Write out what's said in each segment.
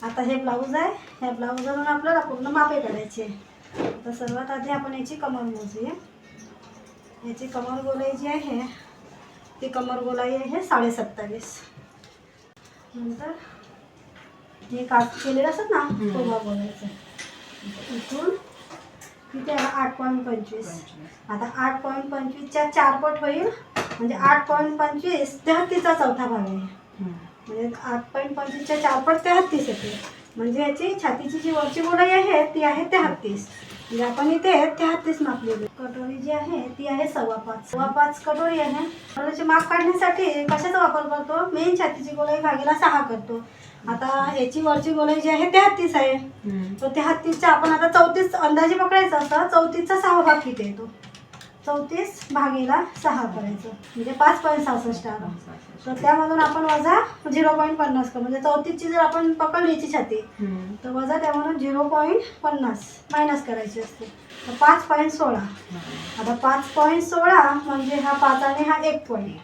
आता हे ब्लाऊज आहे, ह्या ब्लाऊजवरून आपल्याला पूर्ण मापे काढायचे. तर सर्वात आधी आपण याची कमर मोजूया. याची कमर गोलाई जी आहे ती कमर गोलाई आहे 27.5. नंतर हे काच केलेलं असत ना कोबा बोलायचं, इथून तिथे 8.25. आता 8.25च्या 4 पट होईल, म्हणजे 8.25 33चा चौथा भाग आहे. म्हणजे 8.25च्या 4 पट 33 येते. म्हणजे याची छातीची जी वरची गोलाई आहे ती आहे 33. म्हणजे आपण इथे 33 मापलेली. कटोरी जी आहे ती आहे 5.25 कटोरी आहे. कटोरीचे माप काढण्यासाठी कशाचा वापर करतो? मेन छातीची गोलाई भागीला 6 करतो. आता याची वरची गोलाई जी आहे 33 आहे, तर 33चा आपण आता 34 अंदाजे पकडायचा असता. 34चा 6 भाग किती येतो? 34 भागीला 6 करायचं, म्हणजे 5.66 आला. तर त्यामधून आपण वजा 0.50 करू. म्हणजे 34ची जर आपण पकडली याची छाती, तर वजा त्यामधून 0.50 मायनस करायची असते. तर 5.16. आता 5.16 म्हणजे हा 5 आणि हा 1 पॉईंट,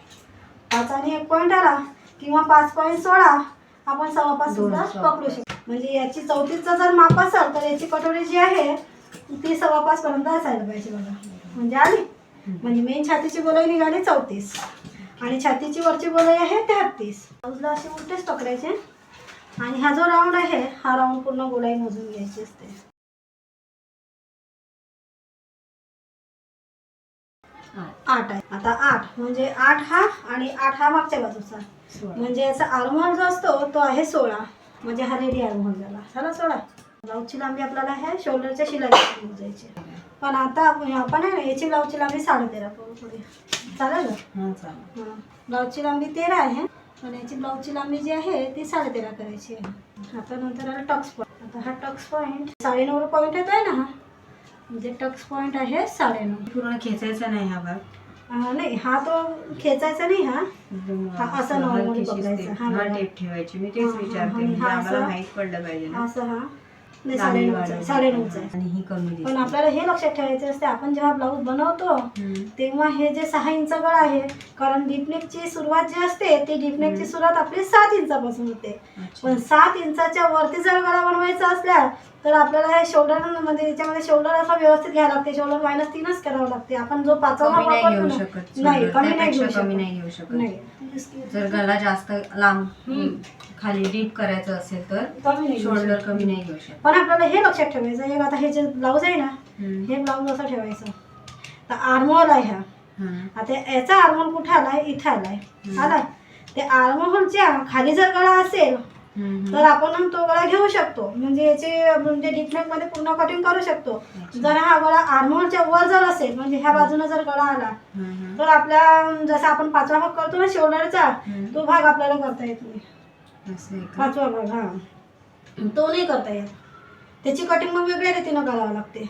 5 आणि 1 पॉईंट आला, किंवा 5.16 आपण 5.25 सुद्धा पकडू शकतो. म्हणजे याची 34चा जर माप असेल तर याची कटोरी जी आहे ती 5.25 पर्यंत असायला पाहिजे बघा. म्हणजे आली, म्हणजे मेन छातीची गोलाई निघाली 34 आणि छातीची वरची गोलाई आहे 33. ब्लाऊजला असे उलटेच पकडायचे आणि हा जो राऊंड आहे हा राऊंड पूर्ण गोलाई मोजून घ्यायची असते. 8 आहे. आता 8 म्हणजे 8 हा आणि 8 हा मागच्या बाजूचा, म्हणजे याचा आर्महोल जो असतो तो आहे 16. म्हणजे हा रेडी आर्महोल झाला 16. ब्लाऊजची लांबी आपल्याला आहे शोल्डरच्या शिलाई मोजायची. पण आता आपण आहे ना याची ब्लाऊजची लांबी 13.5 करू पुढे. चालेल ना? चालेल. ब्लाऊजची लांबी 13 आहे, पण याची ब्लाऊजची लांबी जी आहे ती 13.5 करायची आहे. आता नंतर आला टक्स पॉईंट. आता हा टक्स पॉईंट 9.5 पॉईंट येत आहे ना, हा म्हणजे टक्स पॉईंट आहे 9.5. पूर्ण खेचायचा नाही हा भाग? नाही, हा तो खेचायचा नाही. हा असा नॉर्मली पकडायचा. हा टेप ठेवायची. मी तेच विचारते, म्हणजे आम्हाला माहित पडलं पाहिजे ना. असं हा नाही 9.5 आहे. आणि ही कमी. पण आपल्याला हे लक्षात ठेवायचं असते, आपण जेव्हा ब्लाऊज बनवतो तेव्हा हे जे 6 इंच गळा आहे, कारण डीपनेकची सुरुवात जी असते ती डीपनेकची सुरुवात आपली 7 इंचापासून होते. पण 7 इंचाच्या वरती जर गळा बनवायचा असल्या तर आपल्याला हे शोल्डर मध्ये याच्यामध्ये शोल्डर असा व्यवस्थित घ्यायला लागते. शोल्डर -3च करावं लागते. आपण जो 5वा वापरतो नाही, कमी नाही घेऊ शकत. नाही, जर गळा जास्त लांब खाली डीप करायचं असेल तर शोल्डर कमी नाही घेऊ शकत. पण आपल्याला हे लक्षात ठेवायचं आहे, आता हे जे ब्लाऊज आहे ना, हे ब्लाऊज असं ठेवायचं. तर आर्महोल आहे हा. आता याचा आर्महोल कुठे आलाय? इथे आलाय. ते आर्महोलच्या खाली जर गळा असेल तर आपण तो गळा घेऊ शकतो. म्हणजे याचे म्हणजे डीपनेक मध्ये पूर्ण कटिंग करू शकतो. जर हा गळा आर्महोलच्या वर जर असेल, म्हणजे ह्या बाजूने जर गळा आला तर आपल्या जसं आपण 5वा भाग करतो ना शोल्डरचा, तो भाग आपल्याला करता येत नाही. 5वा भाग हा तो नाही करता येत. त्याची कटिंग मग वेगळ्या रीतीनं करावं लागते.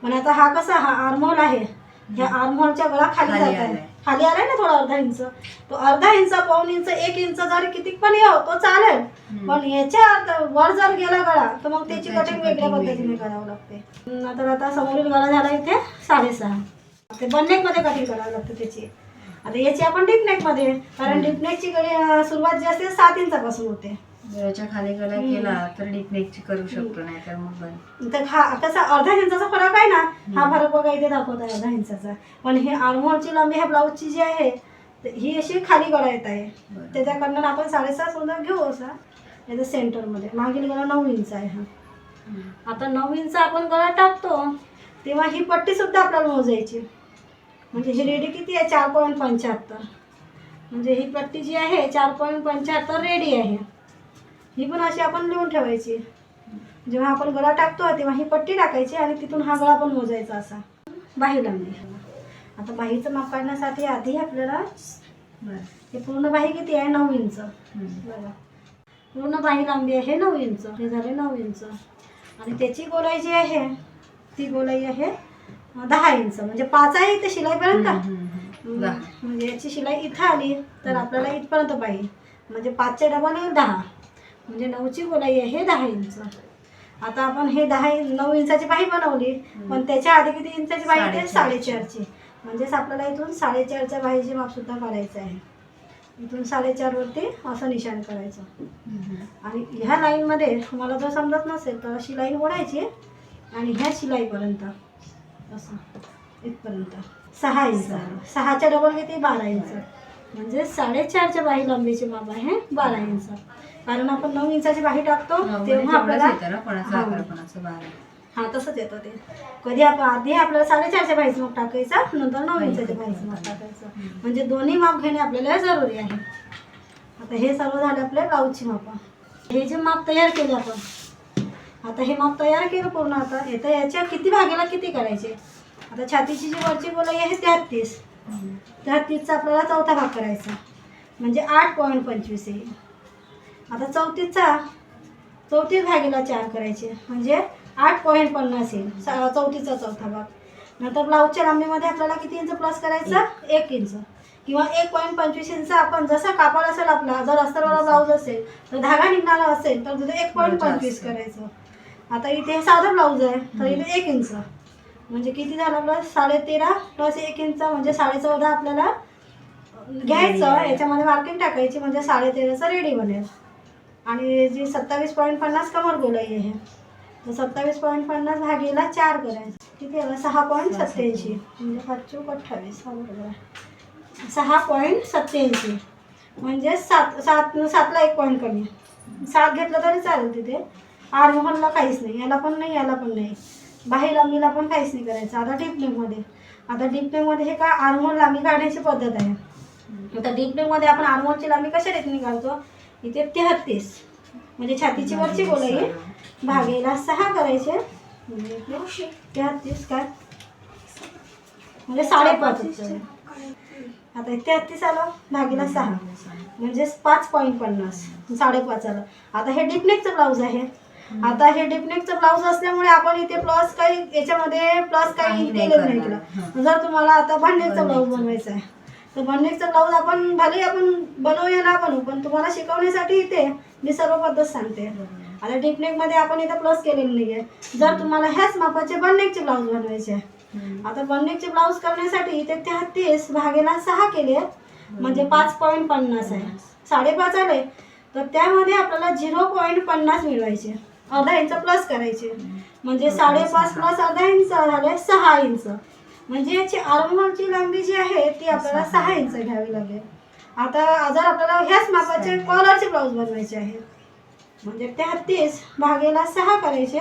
पण आता हा कसा हा आर्महोल आहे, ह्या आर्महोलच्या गळा खाली जात आहे. खाली आलाय ना थोडा अर्धा इंच, तो अर्धा इंच, पाऊण इंच, 1 इंच जरी किती पण येऊ तो चालेल. पण याच्या वर जर गेला गळा तर मग त्याची कटिंग वेगळ्या पद्धतीने करावं लागते. आता समोरील गळा झाला इथे 6.5. ते बननेक मध्ये कटिंग करावं लागतं त्याची. आता याची आपण डीपनेक मध्ये, कारण डीपनेकची सुरुवात जी असते 7 इंचापासून होते. याच्या खाली गळा केला तर डीपनेकची करू शकतो, नाही तर मग तर हा कसा अर्धा इंचाचा फरक आहे ना, हा फरक बघा इथे दाखवत आहे अर्धा इंचाचा. पण हे आर्महोलची लांबी ह्या ब्लाऊजची जी आहे ही अशी खाली गळा येत आहे. त्याच्याकडनं आपण 7.5 सुद्धा घेऊ. असा याच्या सेंटरमध्ये मागील गळा 9 इंच आहे हा. आता 9 इंच आपण गळा टाकतो तेव्हा ही पट्टी सुद्धा आपल्याला मोजायची. म्हणजे ही रेडी किती आहे? 4.75. म्हणजे ही पट्टी जी आहे 4.75 रेडी आहे. ही पण अशी आपण लिहून ठेवायची. जेव्हा आपण गळा टाकतो तेव्हा ही पट्टी टाकायची आणि तिथून हा गळा पण मोजायचा असा. बाही लांबी. आता बाहीचं माप काढण्यासाठी आधी आपल्याला हे पूर्ण बाही किती आहे? 9 इंच. बघा पूर्ण बाही लांबी आहे 9 इंच. हे झाले 9 इंच. आणि त्याची गोलाई जी आहे ती गोलाई आहे 10 इंच. म्हणजे 5 आहे इथे शिलाईपर्यंत. म्हणजे याची शिलाई इथं आली तर आपल्याला इथपर्यंत बाही, म्हणजे 5च्या डबल येईल 10. म्हणजे 9ची गोलाई आहे 10 इंच. आता आपण हे 9 इंचाची बाही बनवली, पण त्याच्या आधी किती इंचाची बाही येते? 4.5ची. म्हणजेच आपल्याला इथून 4.5च्या बाहीचे माप सुद्धा काढायचं आहे. इथून 4.5 वरती असं निशाण करायचं. आणि ह्या लाईनमध्ये तुम्हाला जर समजत नसेल तर अशी लाईन ओढायची आणि ह्या शिलाईपर्यंत असं इथपर्यंत 6 इंच. 6च्या डबल किती 12 इंच. म्हणजे 4.5च्या बाही लांबीची माप आहे 12 इंच. कारण आपण 9 इंचाची बाही टाकतो तेव्हा आपल्याला हां तसंच येतं ते. कधी आधी आपल्याला 4.5च्या बाहीचं माप टाकायचं, नंतर 9 इंचाच्या बाहीचं माप टाकायचं. म्हणजे दोन्ही माप घेणे आपल्याला जरुरी आहे. आता हे सर्व झाले आपले ब्लाऊजची माप. हे जे माप तयार केले आपण, आता हे माप तयार केलं पूर्ण. आता येतं याच्या किती भागेला किती करायचे. आता छातीची जी वरची गोलाई आहे 33. 33चा आपल्याला चौथा भाग करायचा म्हणजे 8.25 येईल. आता 34 भागेला 4 करायचे म्हणजे 8.50 येईल. 34चा चौथा भाग. नंतर ब्लाऊजच्या लांबीमध्ये आपल्याला किती इंच प्लस करायचं 1 इंच किंवा 1.25 इंच. आपण जसा कापड असेल आपला, जर अस्तरवाला ब्लाऊज असेल तर धागा निघणारा असेल तर तिथे 1.25 करायचं. आता इथे साधा ब्लाऊज आहे तर इथे 1 इंच म्हणजे किती झालं आपलं 13.5 प्लस 1 इंच म्हणजे 14.5 आपल्याला घ्यायचं. याच्यामध्ये मार्किंग टाकायची म्हणजे 13.5चं रेडी बनेल. आणि जी 27.50 कमर गोलाई आहे तर 27.50 भागीला 4 करायचं. किती आलं 6.87 म्हणजे 5×28 हा बरोबर आहे. 6.87 म्हणजे 7ला 1 पॉईंट कमी. 7 घेतलं तरी चालेल. तिथे आर्महोलला काहीच नाही, याला पण नाही याला पण नाही, बाही लांबीला पण काहीच नाही करायचं. आता डीप नेकमध्ये हे काय आर्महोल लांबी काढण्याची पद्धत आहे. आता डीप नेकमध्ये आपण आर्महोलची लांबी कशा रीतीने काढतो. इथे 33 म्हणजे छातीची वरची गोलाई भागेला 6 करायचे म्हणजे 33 काय म्हणजे 5.5. आता 33 आलं भागीला 6 म्हणजे 5.50 5.5 आलं. आता हे डीपनेकचं ब्लाऊज आहे. आता हे डीपनेकचं ब्लाऊज असल्यामुळे आपण इथे प्लस काही याच्यामध्ये प्लस काही केलेलं नाही केलं. जर तुम्हाला आता भांडेचं ब्लाऊज बनवायचं आहे तर भांडेचं ब्लाऊज आपण भले आपण बनवूया ना बनवू, पण तुम्हाला शिकवण्यासाठी इथे मी सर्व पद्धत सांगते. आता डीपनेकमध्ये आपण इथे प्लस केलेलं नाही आहे. जर तुम्हाला ह्याच मापाचे बननेकचे ब्लाऊज बनवायचे आहे, आता बननेकचे ब्लाऊज करण्यासाठी इथे 33 भागेला 6 केले म्हणजे 5.50 आहे. 5.5 आले तर त्यामध्ये आपल्याला 0.50 मिळवायचे. अर्धा इंच प्लस करायचे म्हणजे 5.5 प्लस अर्धा इंच झाले 6 इंच. म्हणजे याची आर्महोलची लांबी जी आहे ती आपल्याला 6 इंच घ्यावी लागेल. आता जर आपल्याला ह्याच मापाचे कॉलरचे ब्लाऊज बनवायचे आहे म्हणजे 33 भागेला 6 करायचे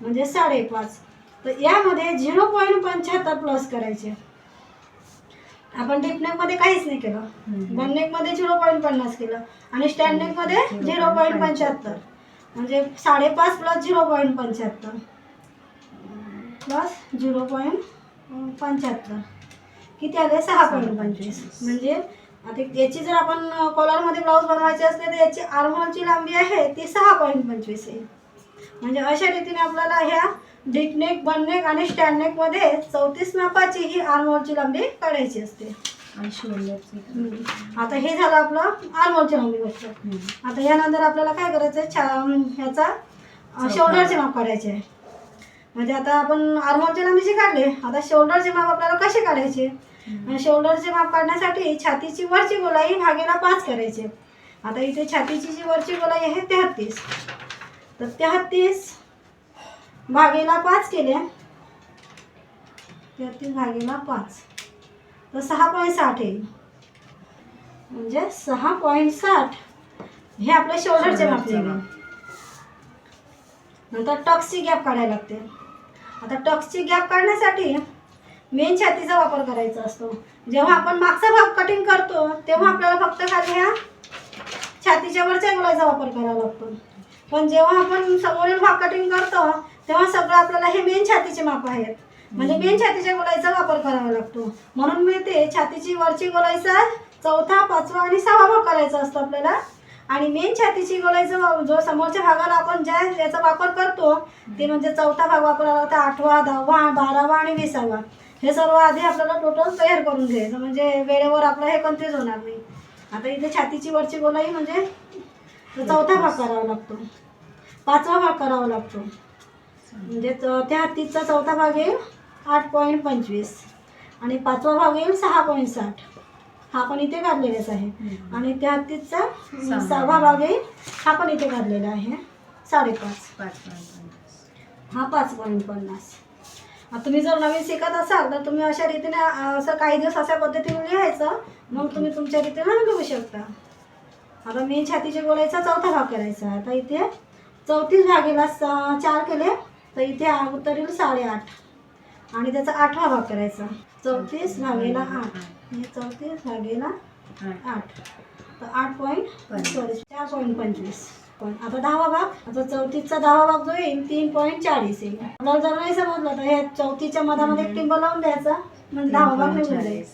म्हणजे 5.5. तर यामध्ये 0.75 प्लस करायचे. आपण डीपनेकमध्ये काहीच नाही केलं, बननेकमध्ये 0.50 केलं आणि स्टँडनेकमध्ये 0.75 म्हणजे 5.5 प्लस 0.75 प्लस 0.75 किती आले 6.25. म्हणजे आता याची जर आपण कॉलरमध्ये ब्लाऊज बनवायचे असले तर याची आर्महोलची लांबी आहे ती 6.25 आहे. म्हणजे अशा रीतीने आपल्याला ह्या डीपनेक बननेक आणि स्टँडनेकमध्ये 34 मापाची ही आर्महोलची लांबी काढायची असते. आणि शोल्डरची आता हे झालं आपलं आर्महोलची लांबी गोष्ट. आता यानंतर आपल्याला काय करायचं आहे ह्याचा शोल्डरचे माप काढायचे आहे. म्हणजे आता आपण आर्महोलच्या लांबीचे काढले, आता शोल्डरचे माप आपल्याला कसे काढायचे. शोल्डरचे माप काढण्यासाठी छातीची वरची गोलाई भागेला 5 करायचे. आता इथे छातीची जी वरची गोलाई आहे 33 तर 33 भागेला 5 केले 33 भागेला 5 तर 6.60 येईल म्हणजे 6.60 हे आपल्या शोल्डरचे माप निघेल. नंतर टक्सची गॅप काढायला लागते. आता टक्सची गॅप काढण्यासाठी मेन छातीचा वापर करायचा असतो. जेव्हा आपण मागचा भाग कटिंग करतो तेव्हा आपल्याला फक्त खाली ह्या छातीच्या वरच्या गोलाईचा वापर करावा लागतो. पण जेव्हा आपण समोरील भाग कटिंग करतो तेव्हा सगळं आपल्याला हे मेन छातीचे माप आहेत म्हणजे मेन छातीच्या गोलाईचा वापर करावा लागतो. म्हणून मी ते छातीची वरची गोलाईचा 4था 5वा आणि 6वा भाग करायचा असतो आपल्याला. आणि मेन छातीची गोलाईचा जो समोरच्या भागाला आपण ज्या याचा वापर करतो ते म्हणजे 4था भाग वापरावा लागतो. 8वा 10वा 12वा आणि 20वा हे सर्व आधी आपल्याला टोटल तयार करून घ्यायचं म्हणजे वेळेवर आपलं हे कन्फ्यूज होणार नाही. आता इथे छातीची वरची गोलाई म्हणजे 4था भाग करावा लागतो, 5वा भाग करावा लागतो म्हणजे 33चा 4था भाग येईल 8.25 आणि 5वा भाग येईल 6.60. हा पण इथे काढलेलाच आहे. आणि त्या हत्तीचा 6वा भाग येईल, हा पण इथे काढलेला आहे 5.5. हा 5.50. तुम्ही जर नवीन शिकत असाल तर तुम्ही अशा रीतीने असं काही दिवस अशा पद्धतीने लिहायचं, मग तुम्ही तुमच्या रीतीने लिहू शकता. आता मेन छातीच्या गोलाईचा 4था भाग करायचा. आता इथे 34 भागेला 4 केले तर इथे उत्तर येईल 8.5. आणि त्याचा 8वा भाग करायचा. 34 भागेला 8, म्हणजे 34 भागेला 8 तर 4.25. पण आता 10वा भाग, आता 34चा 10वा भाग जो येईल 3.40 येईल. आपल्याला जर नाही समजलं तर हे 34च्या मधामध्ये एक टिंब लावून द्यायचा, म्हणजे 10वा भाग निघून जाईल.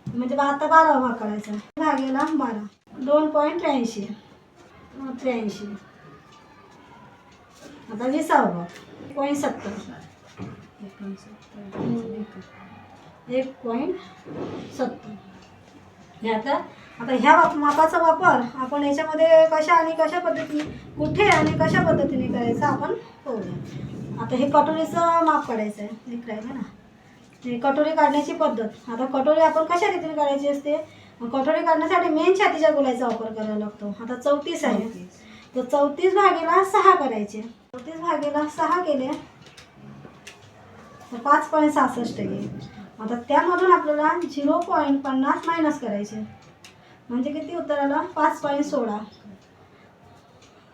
म्हणजे आता 12वा भाग करायचा. भागेला 12 2.83. आता 20वा भाग 1.70. 1.70. हे आता ह्या मापाचा वापर आपण याच्यामध्ये कशा पद्धतीने, कुठे आणि कशा पद्धतीने करायचा आपण पाहूया. आता हे कटोरीचं माप काढायचं आहे. एक राहिलं ना, हे कटोरी काढण्याची पद्धत. आता कटोरी आपण कशा रीतीने काढायची असते, कटोरी काढण्यासाठी मेन छातीच्या गोलाईचा वापर करावा लागतो. आता 34 आहे तर 34 भागेला 6 करायचे. 34 भागेला 6 केले तर 5.66 येईल. आता त्यामधून आपल्याला 0.50 मायनस करायचे, म्हणजे किती उत्तर आलं 5.16.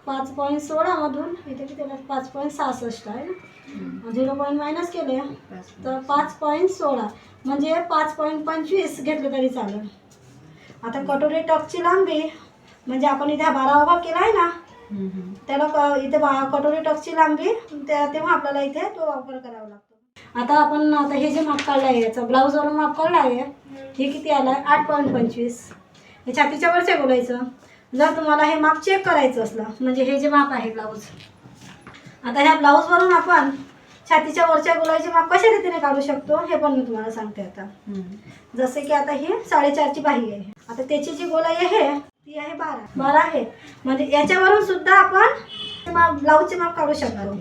5.16 मधून इथे किती आलं 5.66 आहे ना. 0 मायनस केले तर 5.16, म्हणजे 5.25 घेतले तरी चालेल. आता कटोरी टकची लांबी, म्हणजे आपण इथे 12वा भाग केला आहे ना, त्याला इथे कटोरी टकची लांबी तेव्हा आपल्याला इथे तो वापर करावा लागतो. आता हे जे माप काढलं आहे, याचं ब्लाऊजवरून माप काढलं आहे, हे किती आलं आहे 8.25. हे छातीच्या वरच्या गोलाईचं. जर तुम्हाला हे माप चेक करायचं असलं, म्हणजे हे जे माप आहे ब्लाऊज, आता ह्या ब्लाऊजवरून आपण छातीच्या वरच्या गोलाईचे माप कशा रीतीने काढू शकतो हे पण मी तुम्हाला सांगते. आता जसे की आता ही 4.5ची बाही आहे. आता त्याची जी गोलाई आहे ती आहे 12 आहे, म्हणजे याच्यावरून सुद्धा आपण ब्लाऊजचे माप काढू शकतो,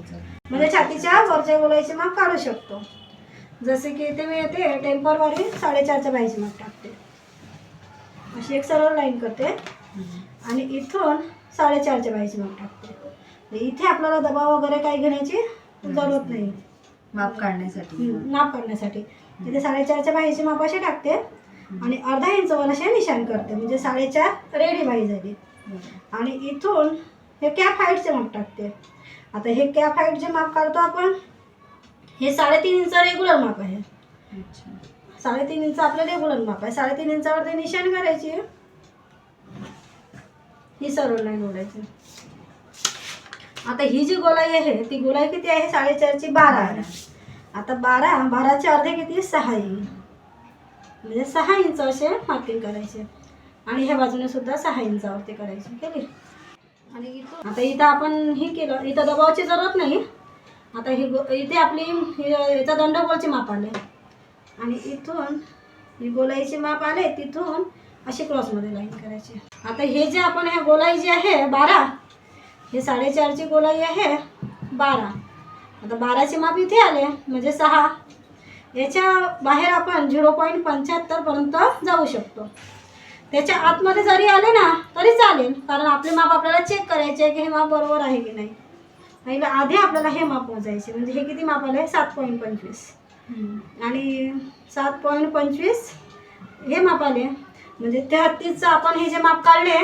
म्हणजे छातीच्या वरच्या गोलाईचे माप काढू शकतो. जसे की इथे मी येते टेम्परवारी 4.5च्या बाहीचे माप टाकते, अशी एक सरळ लाईन करते आणि इथून 4.5च्या बाहीचे माप टाकते. इथे आपल्याला दबाव वगैरे काही घेण्याची जरूरत नाही माप काढण्यासाठी. इथे 4.5च्या बाहीचे माप असे टाकते आणि अर्धा इंचवर असे निशाण करते, म्हणजे 4.5 रेडी बाही झाली. आणि इथून हे कॅप हाईटचे माप टाकते. आता हे कॅप हाईट जे माप काढतो आपण, हे 3.5 इंच रेग्युलर माप आहे. 3.5 इंच आपलं रेग्युलर माप आहे. 3.5 इंचावर ते निशाण करायची, ही सरळ लाईन ओढायची. आता ही जी गोलाई आहे ती गोलाई किती आहे 4.5ची 12 आहे. आता 12चे अर्धे किती 6 येईल, म्हणजे 6 इंच असे मार्किंग करायचे. आणि ह्या बाजूने सुद्धा 6 इंचावरती करायचे केली. आणि इथं आता इथं आपण हे केलं, इथं दबावाची जरूरत नाही. आता इथे आपली याचा दंडगोलचे माप आले आणि इथून ही गोलाईचे माप आले, तिथून अशी क्रॉसमध्ये लाईन करायची. आता हे जे आपण ह्या गोलाई जी आहे 12, हे 4.5ची गोलाई आहे 12. आता 12चे माप इथे आले म्हणजे 6. याच्या बाहेर आपण 0.75 पर्यंत जाऊ शकतो. त्याच्या आतमध्ये जरी आले ना तरी चालेल, कारण आपले माप आपल्याला चेक करायचे आहे की हे माप बरोबर आहे की नाही. पहिलं आधी आपल्याला हे माप मोजायचे, म्हणजे हे किती माप आले 7.25 आणि 7.25 हे माप आले, म्हणजे 33चं आपण हे जे माप काढले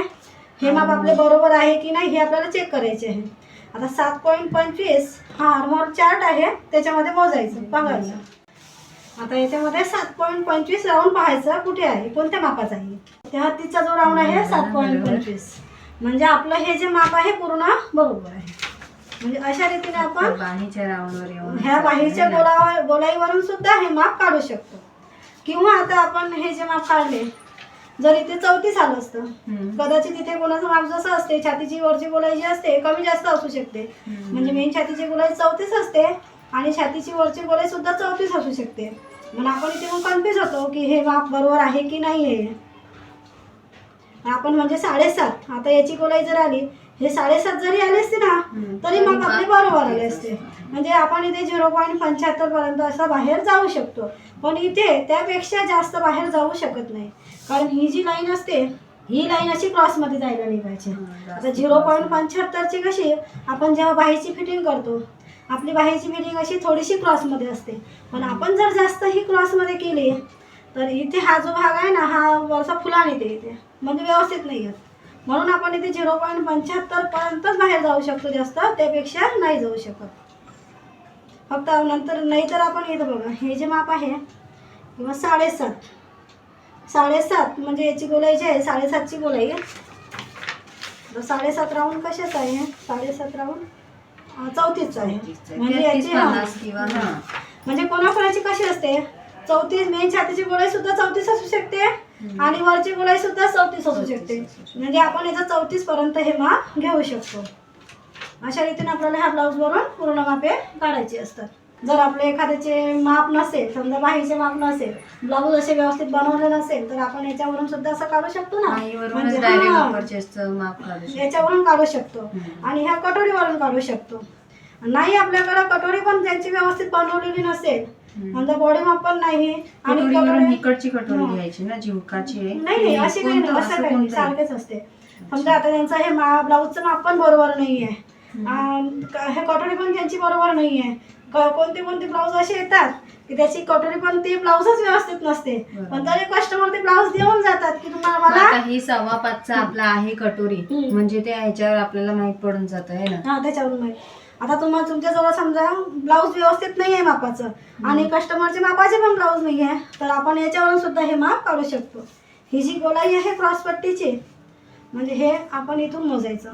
हे माप आपले बरोबर आहे की नाही हे आपल्याला चेक करायचे आहे. आता 7.25 हा आर्महोल चार्ट आहे, त्याच्यामध्ये मोजायचं बघायचं. आता याच्यामध्ये 7.25 राऊंड पाहायचं कुठे आहे, कोणत्या मापाचा आहे. त्या हत्तीचा जो राऊंड आहे 7.25, म्हणजे आपलं हे जे माप आहे पूर्ण बरोबर आहे. म्हणजे अशा रीतीने आपण बाहीच्या राऊंडवर येऊन ह्या बाहीच्या गोलाईवरून सुद्धा हे माप काढू शकतो. किंवा आता आपण हे जे माप काढले, जर इथे 34 आलं असतं, कदाचित इथे कोणाचं माप जसं असते छातीची वरची गोलाई जी असते कमी जास्त असू शकते, म्हणजे मेन छातीची गोलाई 34 असते आणि छातीची वरची गोलाई सुद्धा 34 असू शकते. मग आपण इथे मग कन्फ्यूज होतो की हे माप बरोबर आहे की नाही आहे. आपण म्हणजे 7.5, आता याची गोलाई जर आली, हे 7.5 जरी आले असते ना तरी माप आपले बरोबर आले असते. म्हणजे आपण इथे 0.75 पर्यंत असं बाहेर जाऊ शकतो, पण इथे त्यापेक्षा जास्त बाहेर जाऊ शकत नाही. कारण ही जी लाईन असते ही लाईन अशी क्रॉसमध्ये जायला नाही पाहिजे. आता 0.75ची कशी आपण जेव्हा बाहीची फिटिंग करतो आपली बाहीची फिटिंग अशी थोडीशी क्रॉसमध्ये असते, पण आपण जर जास्त ही क्रॉसमध्ये केली तर इथे हा जो भाग आहे ना हा वरचा फुलान येते इथे, म्हणजे व्यवस्थित नाही येत. म्हणून आपण इथे 0.75 पर्यंतच बाहेर जाऊ शकतो, जास्त त्यापेक्षा नाही जाऊ शकत. फक्त नंतर नाही तर आपण इथं बघा हे जे माप आहे किंवा 7.5 म्हणजे याची गोलाई जी आहे 7.5ची गोलाई आहे. 7.5 राऊंड कशाच आहे? 7.5 राऊंड 34च आहे. म्हणजे याची किंवा म्हणजे कोणाकोणाची कशी असते 34 मेन छातीची गोलाई सुद्धा 34 असू शकते आणि वरची गोलाई सुद्धा 34 असू शकते. म्हणजे आपण याचा 34 पर्यंत हे माप घेऊ शकतो. अशा रीतीने आपल्याला ह्या ब्लाऊजवरून पूर्ण मापे काढायची असतात. जर आपले एखाद्याचे माप नसेल, समजा बाहीचे माप नसेल, ब्लाऊज असे व्यवस्थित बनवले नसेल तर आपण याच्यावरून सुद्धा असं काढू शकतो ना, म्हणजे याच्यावरून काढू शकतो आणि ह्या कटोरीवरून काढू शकतो. नाही आपल्याकडे कटोरी पण त्यांची व्यवस्थित बनवलेली नसेल, म्हणजे बॉडी माप पण नाही आणि इकडची कटोरी घ्यायची ना झुमकाची नाही अशी काही नाही, असं काही सारखेच असते. समजा आता त्यांचं हे ब्लाऊजचं माप पण बरोबर नाही आहे, हे कटोरी पण त्यांची बरोबर नाही आहे. कोणते कोणते ब्लाऊज असे येतात की त्याची कटोरी पण ती ब्लाऊजच व्यवस्थित नसते, पण तरी कस्टमर ते ब्लाऊज देऊन जातात की तुम्हाला मला ही 5.25चा आपला आहे कटोरी, म्हणजे ते ह्याच्यावर आपल्याला माहित पडून जात आहे ना. हा त्याच्यावरून माहित. आता तुम्हाला तुमच्याजवळ समजा ब्लाऊज व्यवस्थित नाही आहे मापाचं आणि कस्टमरचे मापाचे पण ब्लाऊज नाही आहे तर आपण याच्यावरून सुद्धा हे माप काढू शकतो. ही जी गोलाई आहे क्रॉसपट्टीची म्हणजे हे आपण इथून मोजायचं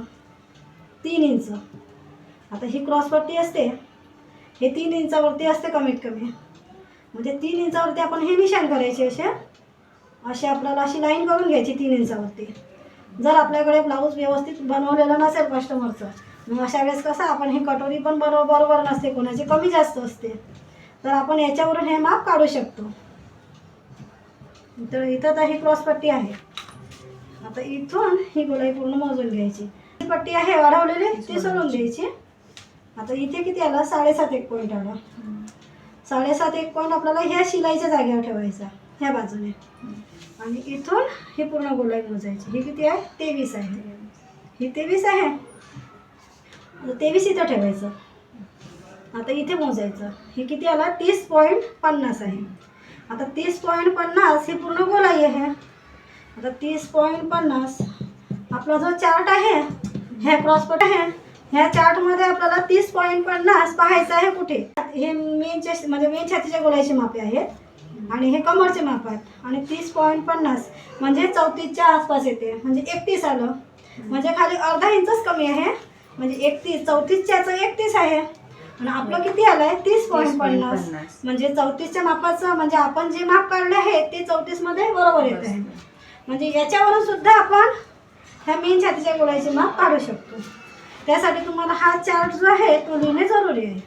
3 इंच. आता ही क्रॉसपट्टी असते हे 3 इंचावरती असते कमीत कमी, म्हणजे 3 इंचावरती आपण हे निशाण करायचे असे आपल्याला अशी लाईन करून घ्यायची 3 इंचावरती. जर आपल्याकडे ब्लाऊज व्यवस्थित बनवलेलं नसेल कस्टमरचं मग अशा वेळेस कसं आपण ही कटोरी पण बरोबर नसते, कोणाची कमी जास्त असते, तर आपण याच्यावरून हे माप काढू शकतो. तर इथं तर ही क्रॉसपट्टी आहे. आता इथून ही गोलाई पूर्ण मोजून घ्यायची. ही पट्टी आहे वाढवलेली ती सोडून द्यायची. आता इथे किती आला 7.5 एक पॉईंट आला. 7.5 एक पॉईंट आपल्याला ह्या शिलाईच्या जागेवर ठेवायचा ह्या बाजूने आणि इथून ही पूर्ण गोलाई मोजायची. ही किती आहे 23 आहे. ही 23 आहे, 23 इथं ठेवायचं. आता इथे मोजायचं ही किती आला 30.50 आहे. आता 30.50 ही पूर्ण गोलाई आहे. आता 30.50 आपला जो चार्ट आहे ह्या क्रॉसपट आहे ह्या चार्टमध्ये आपल्याला 30.50 पाहायचं आहे कुठे. हे मेन छातीच्या गोलाईचे मापे आहेत आणि हे कमरचे माप आहेत आणि 30.50 म्हणजे 34च्या आसपास येते, म्हणजे 31 आलं, म्हणजे खाली अर्धा इंचच कमी आहे, म्हणजे 31 34च्याचं 31 आहे आणि आपलं किती आलंय 30.50 म्हणजे 34च्या मापाचं म्हणजे आपण जे माप काढले आहे ते 34 मध्ये बरोबर येत आहे. म्हणजे याच्यावरून सुद्धा आपण ह्या मेन छातीच्या गोलाईचे माप काढू शकतो. त्यासाठी तुम्हाला हा चार्ट जो आहे तो लिहिणे जरुरी आहे.